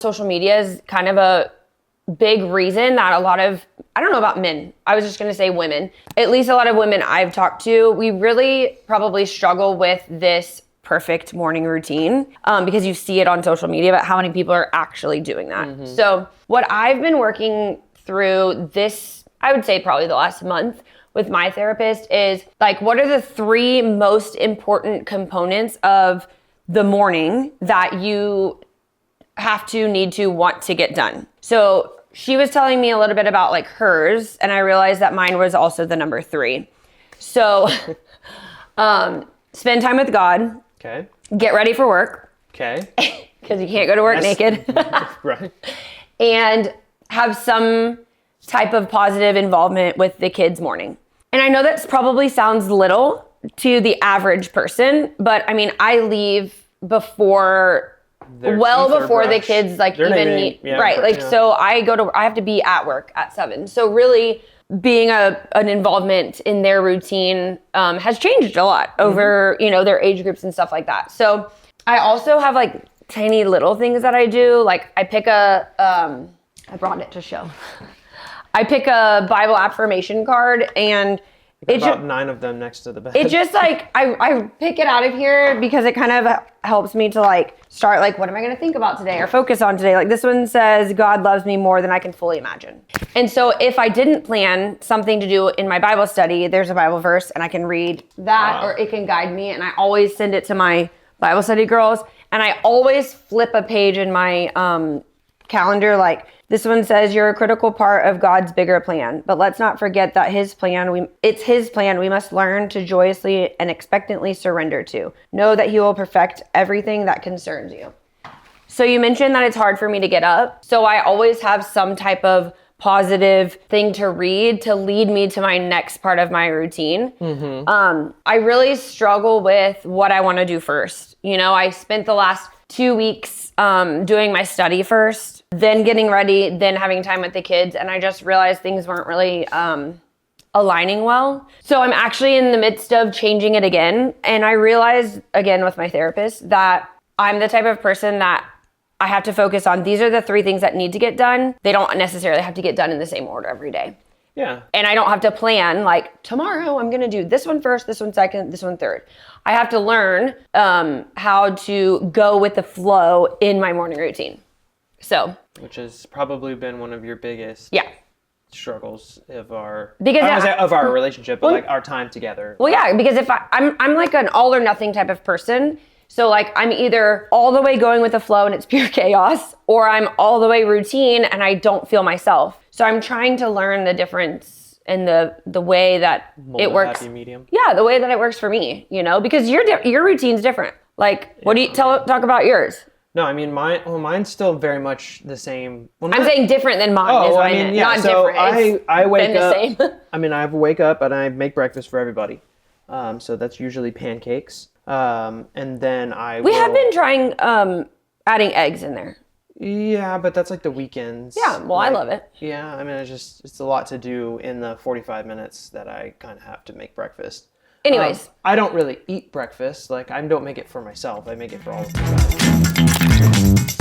social media is kind of a big reason that a lot of, I don't know about men, I was just going to say women, at least a lot of women I've talked to, we really probably struggle with this perfect morning routine because you see it on social media, but how many people are actually doing that? Mm-hmm. So what I've been working through this, I would say probably the last month with my therapist is like, what are the 3 most important components of the morning that you have to need to want to get done? So she was telling me a little bit about like hers, and I realized that mine was also the number 3. So spend time with God. Okay. Get ready for work. Okay. Because you can't go to work naked. Right. And have some type of positive involvement with the kids' morning. And I know that probably sounds little to the average person, but I mean, I leave before the kids like even need, right. Like, so I have to be at work at 7. So really being an involvement in their routine has changed a lot over, their age groups and stuff like that. So I also have like tiny little things that I do. Like I pick I brought it to show. I pick a Bible affirmation card, and it's about 9 of them next to the bed. It just like, I pick it out of here because it kind of helps me to like start like, what am I going to think about today or focus on today? Like this one says, God loves me more than I can fully imagine. And so if I didn't plan something to do in my Bible study, there's a Bible verse and I can read that or it can guide me. And I always send it to my Bible study girls. And I always flip a page in my calendar. Like this one says, you're a critical part of God's bigger plan, but let's not forget that it's his plan we must learn to joyously and expectantly surrender to. Know that he will perfect everything that concerns you. So you mentioned that it's hard for me to get up. So I always have some type of positive thing to read to lead me to my next part of my routine. Mm-hmm. I really struggle with what I want to do first. I spent the last 2 weeks doing my study first, then getting ready, then having time with the kids. And I just realized things weren't really aligning well. So I'm actually in the midst of changing it again. And I realized again with my therapist that I'm the type of person that I have to focus on. These are the 3 things that need to get done. They don't necessarily have to get done in the same order every day. Yeah. And I don't have to plan like tomorrow I'm going to do this one first, this one second, this one third. I have to learn how to go with the flow in my morning routine. So, which has probably been one of your biggest struggles of our relationship, but like our time together. Well, yeah, because if I'm like an all or nothing type of person. So like I'm either all the way going with the flow and it's pure chaos, or I'm all the way routine and I don't feel myself. So I'm trying to learn the difference in the way that it works. Happy medium. Yeah, the way that it works for me, because your routine's different. Like, what do you talk about yours? No, I mean mine's still very much the same. Well, I'm saying different than mine. Not so different. I wake up. The same. I mean, I wake up and I make breakfast for everybody. So that's usually pancakes. And then we have been trying adding eggs in there. Yeah, but that's like the weekends. Yeah, well, I love it. Yeah, I mean, it's a lot to do in the 45 minutes that I kind of have to make breakfast. Anyways. I don't really eat breakfast. Like, I don't make it for myself. I make it for all of you guys.